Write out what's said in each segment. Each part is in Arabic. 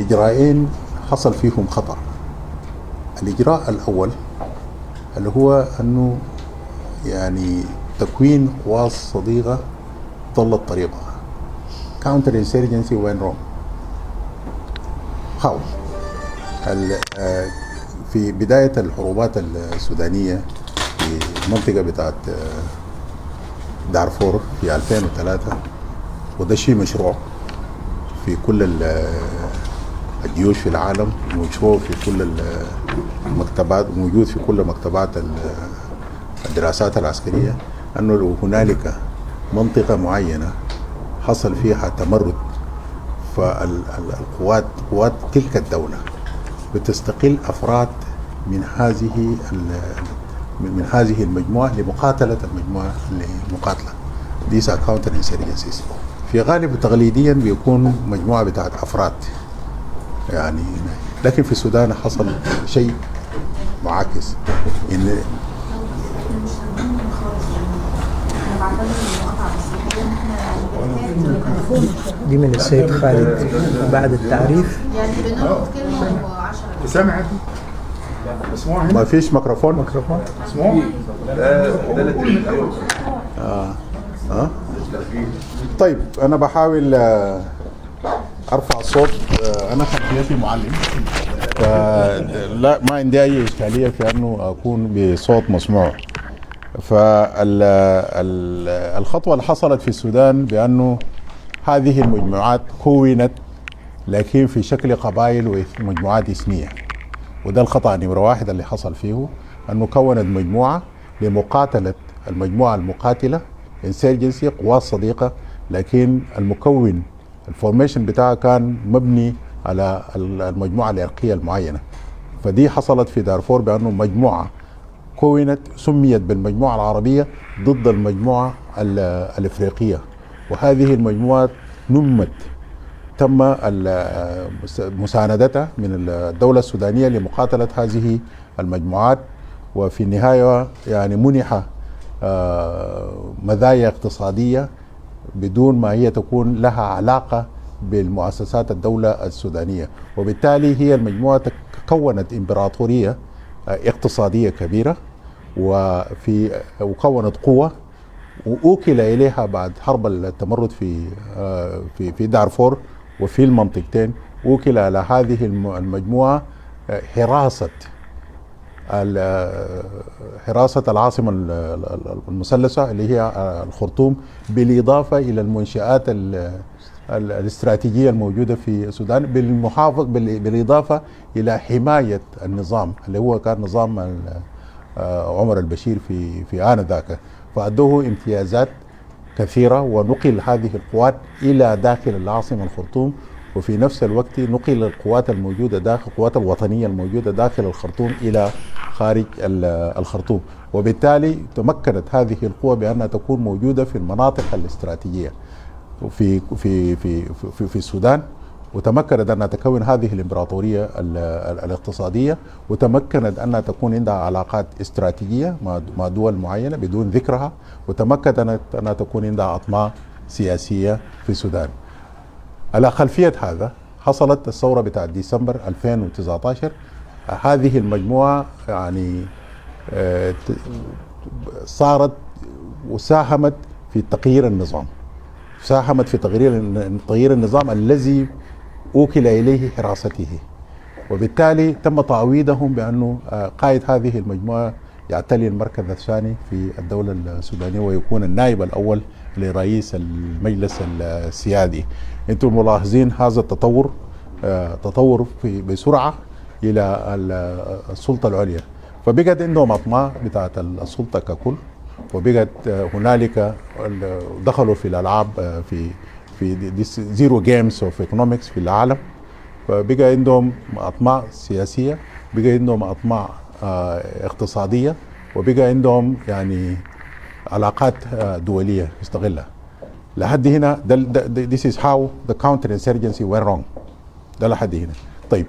إجراءين حصل فيهم خطأ. الإجراء الأول اللي هو أنه تكوين قوات صديقة ضلت طريقها. counter insurgency went wrong. how؟ في بداية الحروبات السودانية في المنطقة بتاعت دارفور في 2003، وده شيء مشروع في كل الجيوش في العالم، مشروع في كل المكتبات، موجود في كل مكتبات الدراسات العسكرية، أنه لو هنالك منطقة معينة حصل فيها تمرد، قوات تلك الدولة بتستقل أفراد من هذه المجموعة لمقاتلة المجموعة اللي مقاتلة. These are counter insurgencies. في غالب تقليديا بيكون مجموعة بتاعت أفراد لكن في السودان حصل شيء معاكس. دي من السيد خالد بعد التعريف. سمعت مسموع هنا؟ ما فيش ميكروفون. مسموع؟ طيب أنا بحاول أرفع الصوت. أنا خلفيتي معلم، فلا ما عندي أي إشكالية في أنه أكون بصوت مسموع. فالخطوة اللي حصلت في السودان بأنه هذه المجموعات كونت لكن في شكل قبائل ومجموعات إثنية، وده الخطأ نمرة واحد اللي حصل فيه، أنه كونت مجموعة لمقاتلة المجموعة المقاتلة انسيرجنسي قوات صديقة، لكن المكون الفورميشن بتاعها كان مبني على المجموعة العرقية المعينة. فدي حصلت في دارفور بأنه مجموعة كونت سميت بالمجموعة العربية ضد المجموعة الإفريقية، وهذه المجموعات نمت تم مساندتها من الدولة السودانية لمقاتلة هذه المجموعات، وفي النهاية منح مزايا اقتصادية بدون ما هي تكون لها علاقة بالمؤسسات الدولة السودانية، وبالتالي هي المجموعة كونت إمبراطورية اقتصادية كبيرة وكونت قوة، وأوكل إليها بعد حرب التمرد في دارفور وفي المنطقتين، أوكل على هذه المجموعة حراسة العاصمة المثلثة اللي هي الخرطوم، بالإضافة إلى المنشآت الاستراتيجية الموجودة في السودان، بالإضافة إلى حماية النظام اللي هو كان نظام عمر البشير في آنذاك، فأدوه امتيازات كثيرة، ونقل هذه القوات إلى داخل العاصمة الخرطوم، وفي نفس الوقت نقل القوات القوات الوطنية الموجودة داخل الخرطوم إلى خارج الخرطوم، وبالتالي تمكنت هذه القوة بأنها تكون موجودة في المناطق الاستراتيجية في في في في السودان، وتمكنت أنها تكون هذه الإمبراطورية الاقتصادية، وتمكنت أنها تكون عندها علاقات استراتيجية مع دول معينة بدون ذكرها، وتمكنت أنها تكون عندها أطماع سياسية في السودان. على خلفية هذا حصلت الثورة بتاعت ديسمبر 2019. هذه المجموعة صارت وساهمت في تغيير النظام، ساهمت في تغيير النظام الذي أوكل إليه حراسته، وبالتالي تم تعويضهم بأنه قائد هذه المجموعة يعتلي المركز الثاني في الدولة السودانية ويكون النائب الأول لرئيس المجلس السيادي. انتم ملاحظين هذا التطور، تطور بسرعة إلى السلطة العليا، فبقت عندهم أطماع بتاعت السلطة ككل، وبقت هنالك دخلوا في الألعاب في زيرو جيمز اوف ايكونومكس في العالم، فبقى عندهم أطماع سياسية، بقى عندهم أطماع اقتصادية، وبقى عندهم علاقات دولية يستغلها. لحد هنا this is how the counter insurgency went wrong. ده لحد هنا. طيب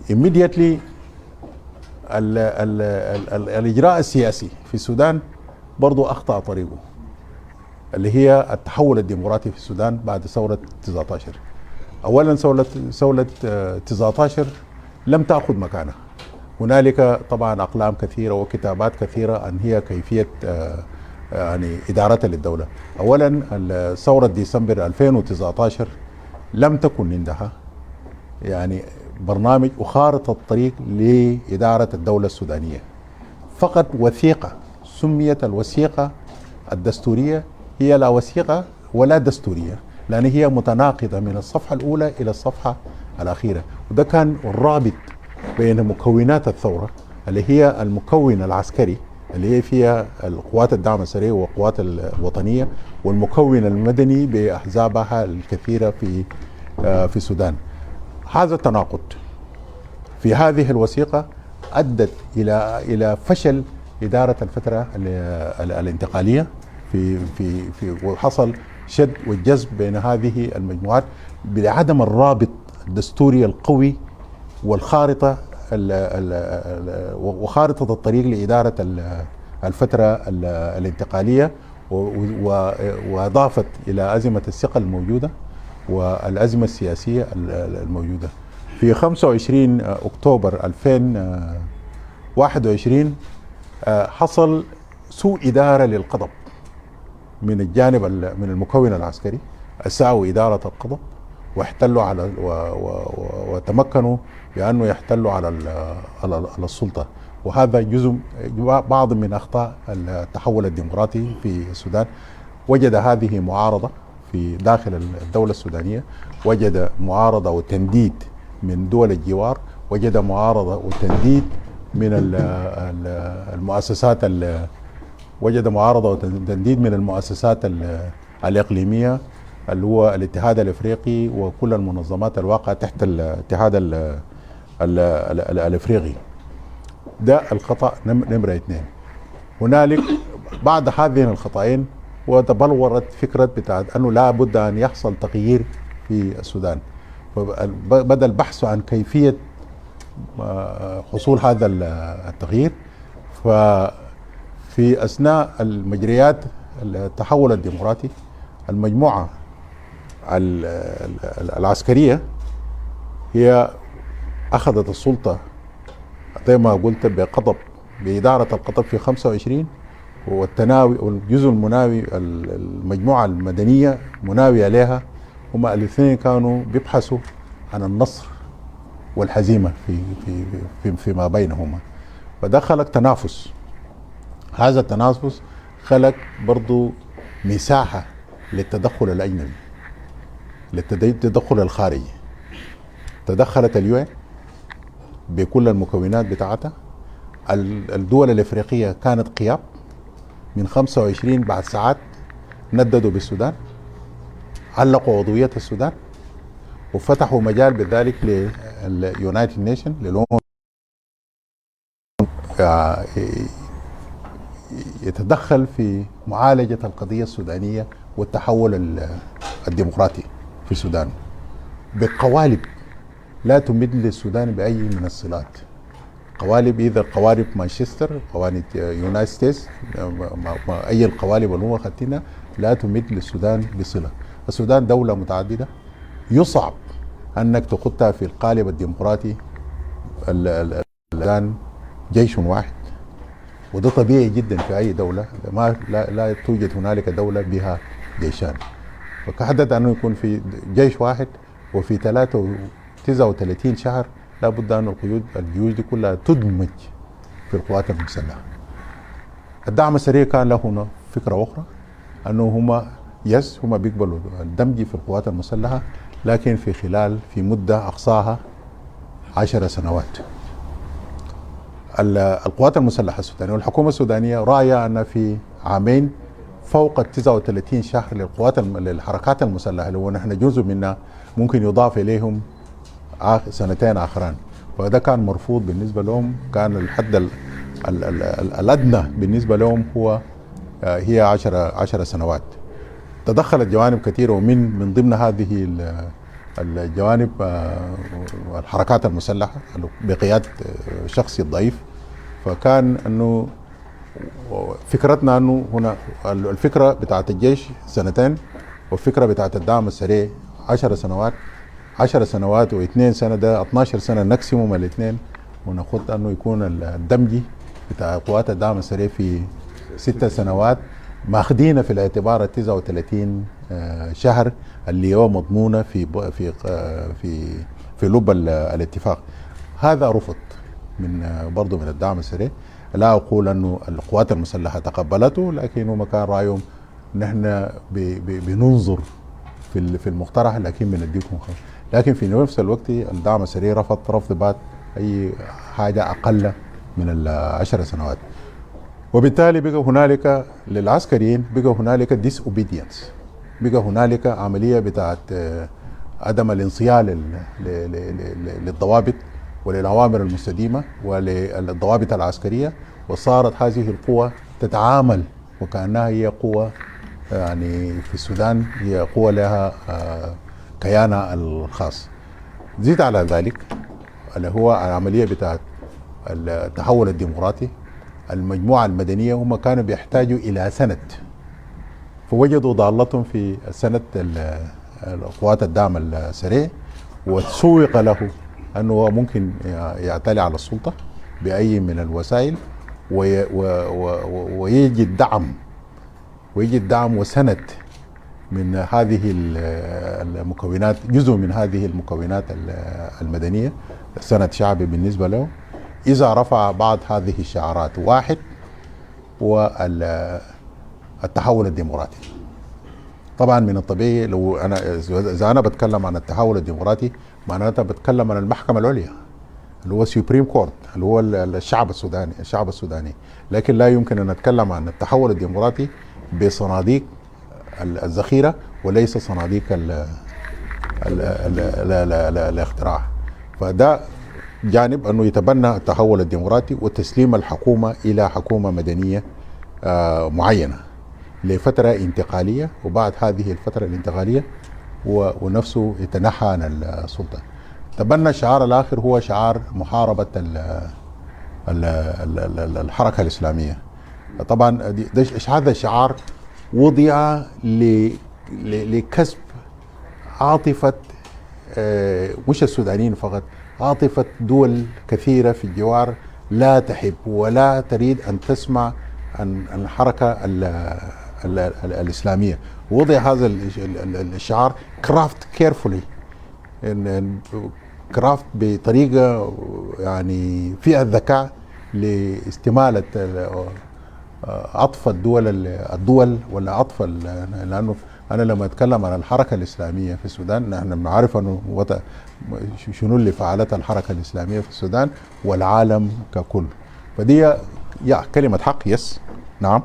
immediately الإجراء السياسي في السودان برضو أخطأ طريقه، اللي هي التحول الديمقراطي في السودان بعد ثورة 19. أولا ثورة 19 لم تأخذ مكانها. هنالك طبعا أقلام كثيرة وكتابات كثيرة عن هي كيفية يعني إدارتها للدولة. أولا ثورة ديسمبر 2019 لم تكن عندها يعني برنامج وخارطة الطريق لإدارة الدولة السودانية، فقط وثيقة سميت الوثيقة الدستورية، هي لا وثيقة ولا دستورية، لأن هي متناقضة من الصفحة الأولى إلى الصفحة الأخيرة. وده كان الرابط بين مكونات الثورة اللي هي المكون العسكري اللي هي فيها القوات الدعم السريع والقوات الوطنية، والمكون المدني بأحزابها الكثيرة في السودان. هذا التناقض في هذه الوثيقة أدت إلى فشل إدارة الفترة الانتقالية وحصل شد والجذب بين هذه المجموعات بعدم الرابط الدستوري القوي والخارطة وخارطة الطريق لإدارة الفترة الانتقالية، وأضافت إلى أزمة الثقة الموجودة والأزمة السياسية الموجودة. في 25 أكتوبر 2021 حصل سوء إدارة للقضب من الجانب من المكون العسكري، أساءوا إدارة القضب واحتلوا على وتمكنوا بأنه يحتلوا على السلطة. وهذا جزء بعض من أخطاء التحول الديمقراطي في السودان. وجد هذه معارضة في داخل الدولة السودانية، وجد معارضة وتنديد من دول الجوار، وجد معارضة وتنديد من المؤسسات وجد معارضة وتنديد من المؤسسات الإقليمية اللي هو الاتحاد الافريقي وكل المنظمات الواقعة تحت الاتحاد الافريقي. ده الخطأ نمرة 2. هنالك بعد هذين الخطأين وتبلورت فكرة بتاعت أنه لا بد أن يحصل تغيير في السودان، بدأ البحث عن كيفية حصول هذا التغيير. ففي أثناء المجريات التحول الديمقراطي المجموعة العسكرية هي أخذت السلطة زي ما قلت بقطب بإدارة القطب في 25، والتناوي والجزء المناوي المجموعة المدنية مناوية لها، هما الاثنين كانوا بيبحثوا عن النصر والهزيمة فيما بينهما. فده خلق تنافس. هذا التنافس خلق برضو مساحة للتدخل الأجنبي، للتدخل الخارجي. تدخلت اليوين بكل المكونات بتاعتها. الدول الافريقيه كانت قيام من 25 بعد ساعات نددوا بالسودان، علقوا عضويه السودان وفتحوا مجال بذلك لليونايتد نيشن للامم يتدخل في معالجه القضيه السودانيه والتحول الديمقراطي في السودان بقوالب لا تمد للسودان بأي من الصلات. قوالب إذا قوالب مانشستر، قوالب يونايتد ستيتس، أي القوالب اللي هو خدتنا لا تمد للسودان بصلة. السودان دولة متعددة، يصعب أنك تخطها في القالب الديمقراطي. السودان جيش واحد، وده طبيعي جدا في أي دولة. لا توجد هنالك دولة بها جيشان، فكحدد أنه يكون في جيش واحد وفي 39 شهر لابد أن الجيوش دي كلها تدمج في القوات المسلحة. الدعم السريع كان له هنا فكرة أخرى، أنه هم بيقبلوا الدمج في القوات المسلحة، لكن في مدة أقصاها 10 سنوات. القوات المسلحة السودانية والحكومة السودانية رأيها أن في عامين فوق 39 شهر للحركات المسلحة اللي هو نحن جزء منها ممكن يضاف إليهم 2 آخران. فده كان مرفوض بالنسبة لهم. كان الحد الأدنى بالنسبة لهم هي 10 سنوات. تدخلت جوانب كثيرة، ومن ضمن هذه الجوانب الحركات المسلحة بقيادة شخصي الضعيف. فكان أنه فكرتنا أنه هنا الفكرة بتاعت الجيش 2 سنين والفكرة بتاعت الدعم السريع 10 سنوات 10 سنوات و2 سنة، ده 12 سنة ماكسيموم الاثنين، ونخط أنه يكون الدمج بتاع قوات الدعم السريع في 6 سنوات، ماخذين في الاعتبار 39 شهر اللي هو مضمونة في لب الاتفاق. هذا رفض من برضه من الدعم السريع. لا أقول أنه القوات المسلحة تقبلته، لكن هم كان رأيهم نحن بننظر في المقترح، لكن بنديكم خمس. لكن في نفس الوقت الدعم السريع رفض رفض بات أي حاجة أقل من 10 سنوات. وبالتالي بقى هنالك للعسكريين بقى هنالك ديس اوبيدينس، بقى هنالك عملية بتاعت عدم الانصياع للضوابط وللأوامر المستديمة وللضوابط العسكرية، وصارت هذه القوة تتعامل وكأنها هي قوة، يعني في السودان هي قوة لها كيانها الخاص. زيد على ذلك اللي هو العملية بتاعت التحول الديمقراطي. المجموعة المدنية هم كانوا بيحتاجوا إلى سند، فوجدوا ضالتهم في سنة قوات الدعم السريع، وسوق له أنه ممكن يعتلي على السلطة بأي من الوسائل ويجد دعم وسند من هذه المكونات، جزء من هذه المكونات المدنية، سند شعبي بالنسبة له، إذا رفع بعض هذه الشعارات. واحد والتحول الديمقراطي. طبعا من الطبيعي لو إذا أنا بتكلم عن التحول الديمقراطي معناتها بتكلم عن المحكمة العليا اللي هو سوبريم كورت اللي هو الشعب السوداني. لكن لا يمكن أن نتكلم عن التحول الديمقراطي بصناديق الذخيرة وليس صناديق الاختراع. فده جانب أنه يتبنى التحول الديمقراطي وتسليم الحكومة إلى حكومة مدنية معينة لفترة انتقالية، وبعد هذه الفترة الانتقالية ونفسه يتنحى عن السلطة. تبنى الشعار الآخر هو شعار محاربة الحركة الإسلامية. طبعا هذا الشعار وضع لكسب عاطفة مش السودانيين فقط، عاطفة دول كثيرة في الجوار لا تحب ولا تريد أن تسمع عن الحركة الإسلامية. وضع هذا الشعار كرافت كيرفولي، كرافت بطريقة يعني فيها الذكاء لاستمالة عطف الدول ولا عطف، لأنه أنا لما أتكلم عن الحركة الإسلامية في السودان نحن بنعرف أنه شنو اللي فعلتها الحركة الإسلامية في السودان والعالم ككل. فدي كلمة حق. يس نعم،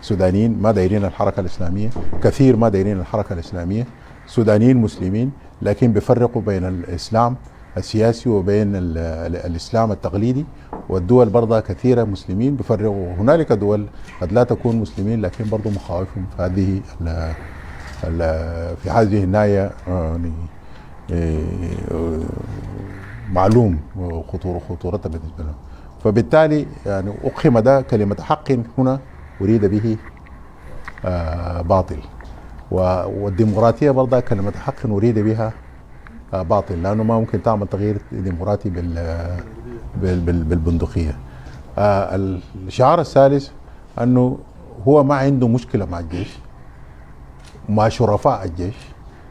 سودانيين ما دايرين الحركة الإسلامية، كثير ما دايرين الحركة الإسلامية، سودانيين مسلمين، لكن بيفرقوا بين الإسلام السياسي وبين الإسلام التقليدي. والدول برضه كثيرة مسلمين بيفرقوا. هنالك دول قد لا تكون مسلمين لكن برضه مخاوفهم في هذه الناحية يعني معلوم خطورتها بالنسبة لهم. فبالتالي يعني أقيم ده كلمة حق هنا أريد به باطل، والديمقراطية برضه كلمة حق أريد بها باطل، لأنه ما ممكن تعمل تغيير ديمقراطي بالبندقية. الشعار الثالث أنه هو ما عنده مشكلة مع الجيش مع شرفاء الجيش،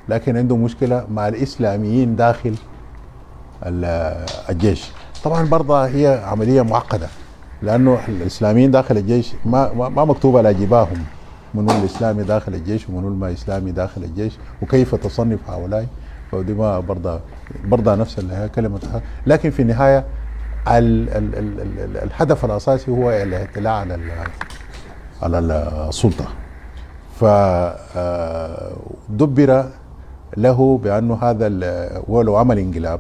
لكن عنده مشكلة مع الإسلاميين داخل الجيش. طبعا برضه هي عملية معقدة، لأنه الإسلاميين داخل الجيش ما مكتوب على جباههم منو الإسلامي داخل الجيش ومنو ما إسلامي داخل الجيش وكيف تصنف هؤلاء. فدي ما برضه نفس كلمة. لكن في النهاية الهدف الأساسي هو الاعتلاء على السلطة. فدبر له بأنه هذا ولو عمل انقلاب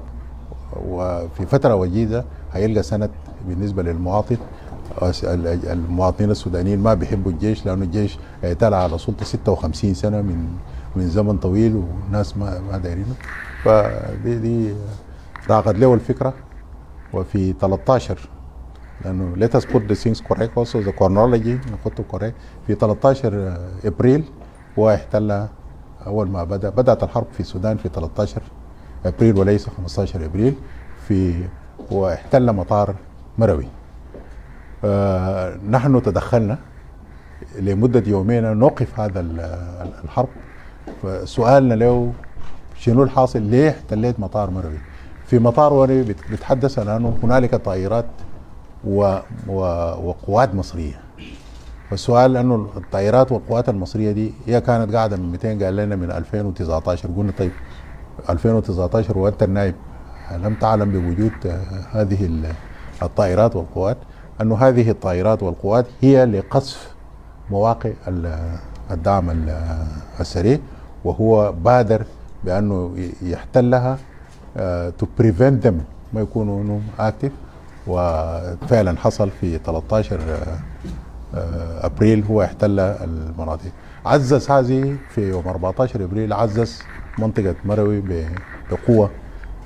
وفي فترة وجيزة هيلقى سند بالنسبة للمواطن. المواطنين السودانيين ما بيحبوا الجيش لأنه الجيش اعتلى على سلطة 56 سنة من زمن طويل والناس ما دايرينه. فدي راقد له الفكرة. وفي 13 لأنه let us put the things correct also the chronology نحطه correct. في 13 إبريل هو احتل. أول ما بدأت الحرب في السودان في 13 ابريل وليس 15 ابريل واحتل مطار مروي. نحن تدخلنا لمدة يومين نوقف هذا الحرب. فسؤالنا له شنو الحاصل؟ ليه احتليت مطار مروي؟ في مطار مروي بيتحدث عن انه هنالك طائرات وقوات مصرية. فالسؤال انه الطائرات والقوات المصرية دي هي كانت قاعدة من 200، قال لنا من 2019. قلنا طيب 2019 وانت النائب لم تعلم بوجود هذه الطائرات والقوات؟ انه هذه الطائرات والقوات هي لقصف مواقع الدعم السريع، وهو بادر بانه يحتلها to prevent them ما يكونوا انهم اكتف. وفعلا حصل في 13 ابريل هو احتل المناطق. عزز هذه في يوم 14 ابريل، عزز منطقه مروي بقوه،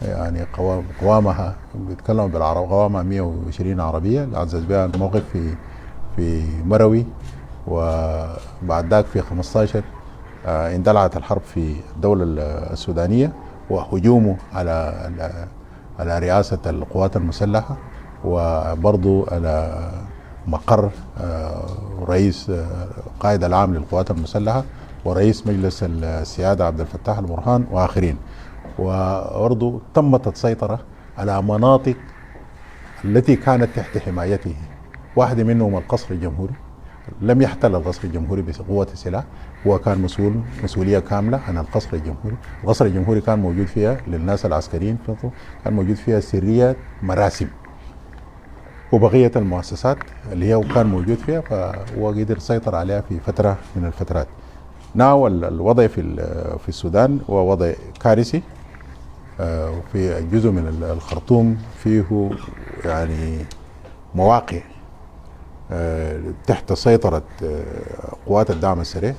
يعني قوامها بيتكلموا بالعرب قوامها 120 عربيه، عزز بها الموقف في مروي. وبعد ذاك في 15 اندلعت الحرب في الدوله السودانيه، وهجومه على رئاسه القوات المسلحه، وبرضه على مقر رئيس القائد العام للقوات المسلحه ورئيس مجلس السياده عبد الفتاح البرهان واخرين. وبرضه تمت السيطره على مناطق التي كانت تحت حمايته. واحده منهم القصر الجمهوري، لم يحتل القصر الجمهوري بقوه السلاح، هو كان مسؤوليه كامله عن القصر الجمهوري. القصر الجمهوري كان موجود فيها للناس العسكريين، كان موجود فيها سريه مراسم وبقيه المؤسسات اللي هو كان موجود فيها، فهو قدر يسيطر عليها في فتره من الفترات. ناو الوضع في السودان هو وضع كارثي. في جزء من الخرطوم فيه يعني مواقع تحت سيطرة قوات الدعم السريع،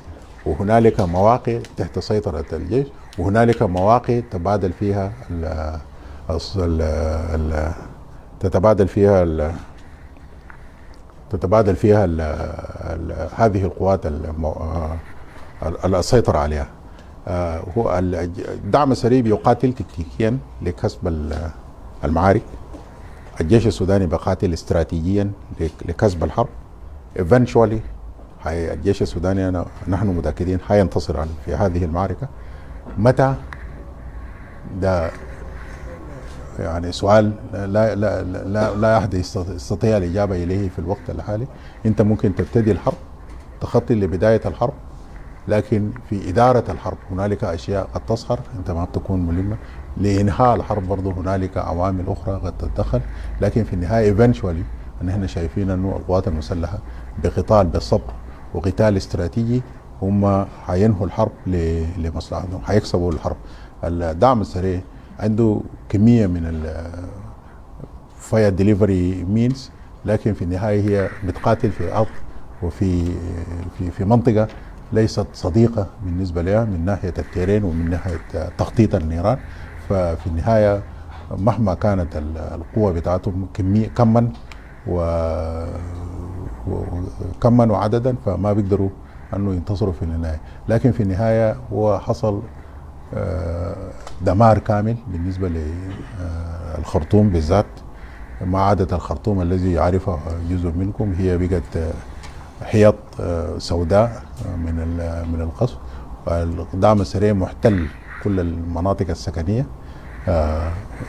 وهنالك مواقع تحت سيطرة الجيش، وهنالك مواقع تتبادل فيها هذه القوات السيطرة عليها. هو الدعم السريع بيقاتل تكتيكيا لكسب المعارك. الجيش السوداني بيقاتل استراتيجيا لكسب الحرب. eventually الجيش السوداني نحن متأكدين حينتصر في هذه المعركة. متى؟ ده يعني سؤال لا أحد يستطيع الإجابة إليه في الوقت الحالي. أنت ممكن تبتدي الحرب، تخطي لبداية الحرب، لكن في إدارة الحرب هنالك أشياء قد تظهر أنت ما بتكون ملمة. لإنهاء الحرب برضه هنالك عوامل أخرى قد تتدخل، لكن في النهاية eventually نحن شايفين أنه القوات المسلحة بقتال بالصبر وقتال استراتيجي هم حينهوا الحرب لمصلحتهم، حيكسبوا الحرب. الدعم السريع عنده كمية من fire delivery means، لكن في النهاية هي بتقاتل في أرض وفي في منطقة ليست صديقة بالنسبة لها من ناحية التيرين ومن ناحية تخطيط النيران. ففي النهاية مهما كانت القوة بتاعتهم كما وعددا فما بيقدروا أنه ينتصروا في النهاية. لكن في النهاية هو حصل دمار كامل بالنسبة للخرطوم بالذات. ما عادت الخرطوم الذي يعرفه جزء منكم، هي بقت حيط سوداء من القصف. الدعم السريع محتل كل المناطق السكنية،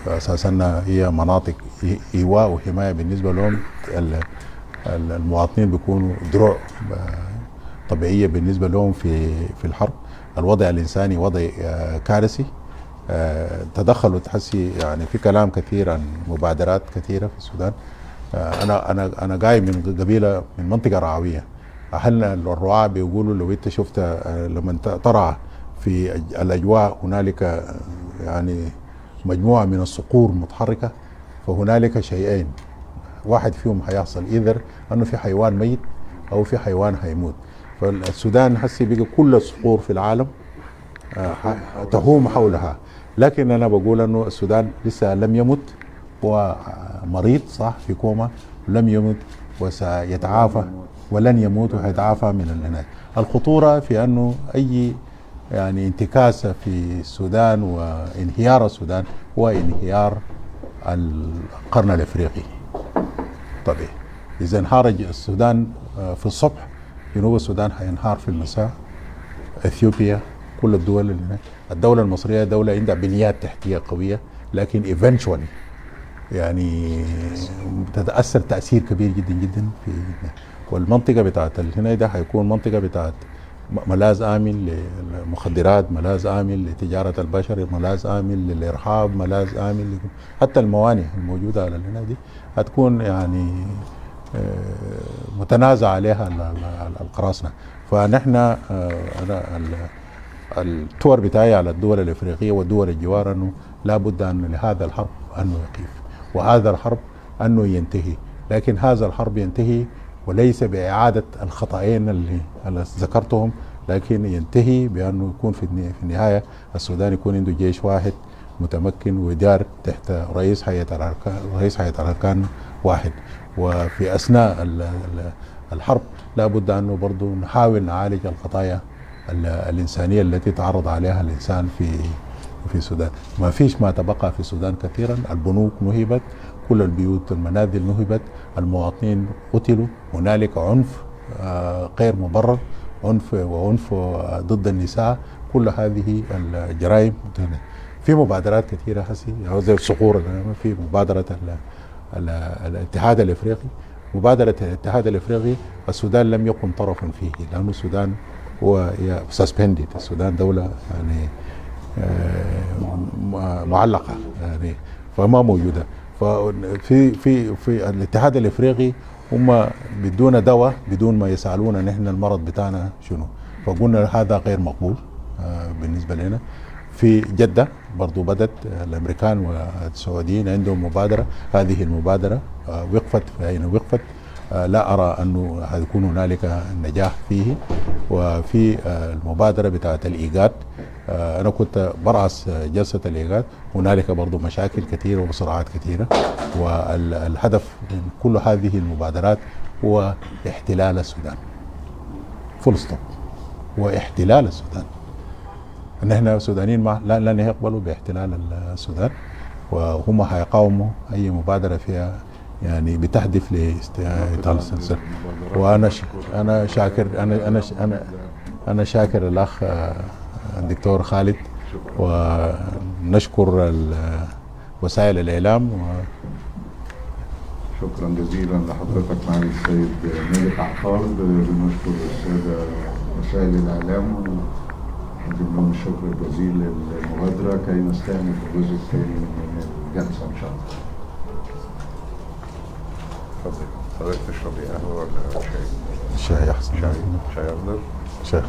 أساسا هي مناطق إيواء وحماية بالنسبة لهم. المواطنين بيكونوا دروع طبيعية بالنسبة لهم في الحرب. الوضع الإنساني وضع كارثي. تدخلوا تحسي يعني في كلام كثير عن مبادرات كثيرة في السودان. أنا جاي من قبيلة من منطقة رعوية. أهلنا الرعاة بيقولوا لو أنت شفت لما ترى في الأجواء هنالك يعني مجموعة من الصقور متحركة، فهنالك شيئين واحد فيهم هيحصل، إذا أنه في حيوان ميت أو في حيوان هيموت. فالسودان هسي بقى كل الصقور في العالم تهوم حولها. لكن أنا بقول أنه السودان لسه لم يمت، هو مريض صح في كوما، لم يمت وسيتعافى ولن يموت وهيتعافى من العناية. الخطورة في أنه أي يعني انتكاسة في السودان وانهيار السودان هو انهيار القرن الافريقي طبيعي. اذا انهار السودان في الصبح، جنوب السودان هينهار في المساء، اثيوبيا، كل الدول اللي هناك. الدولة المصرية دولة عندها بنيات تحتية قوية، لكن eventually يعني تتأثر تأثير كبير جدا جدا في، والمنطقة بتاعت هنا ده هيكون منطقة بتاعت ملاذ آمن للمخدرات، ملاذ آمن لتجارة البشر، ملاذ آمن للإرهاب، ملاذ آمن حتى الموانئ الموجودة على هنا دي هتكون يعني متنازع عليها القراصنة. فنحن أنا التور بتاعي على الدول الافريقيه والدول الجوار انه لابد ان لهذا الحرب انه يقيف، وهذا الحرب انه ينتهي، لكن هذا الحرب ينتهي وليس باعاده الخطأين اللي ذكرتهم، لكن ينتهي بانه يكون في النهايه السودان يكون عنده جيش واحد متمكن ويدار تحت رئيس هيئه الاركان واحد. وفي اثناء الحرب لابد انه برضه نحاول نعالج القضايا الإنسانية التي تعرض عليها الإنسان في السودان. ما فيش ما تبقى في السودان كثيرا، البنوك نهبت، كل البيوت المنازل نهبت، المواطنين قتلوا، هنالك عنف غير مبرر، عنف ضد النساء، كل هذه الجرائم. في مبادرات كثيرة هسي زي الصقور، في مبادرة الاتحاد الافريقي. مبادرة الاتحاد الافريقي السودان لم يكن طرفا فيه، لأن السودان هو سسبندد، السودان دولة يعني معلقة يعني فما موجودة. في الاتحاد الافريقي هم بدون دواء، بدون ما يسألونا نحن المرض بتاعنا شنو، فقلنا هذا غير مقبول بالنسبة لنا. في جدة برضو بدت الامريكان والسعوديين عندهم مبادرة، هذه المبادرة وقفت فأين وقفت، لا أرى أنه هيكون هنالك نجاح فيه. وفي المبادرة بتاعة الإيجاد، أنا كنت برأس جلسة الإيجاد، هنالك برضو مشاكل كثيرة وصراعات كثيرة، والهدف من كل هذه المبادرات هو احتلال السودان، فول ستوب، هو احتلال السودان. نحن السودانيين لن يقبلوا باحتلال السودان، وهم هيقاوموا أي مبادرة فيها يعني بتهدف لاستئصال السلسلة. وانا شاكر انا شاكر الاخ الدكتور خالد، ونشكر وسائل الاعلام شكرا جزيلا لحضرتك معالي السيد مالك عقال. بنشكر الساده وسائل الاعلام ونقدم لهم الشكر الجزيل للمبادره كي نستأنف الجزء الثاني من الجلسه ان شاء الله. اتفضل. حضرتك تشربي قهوه ولا شاي؟ شاي احسن. شاي افضل. شاي.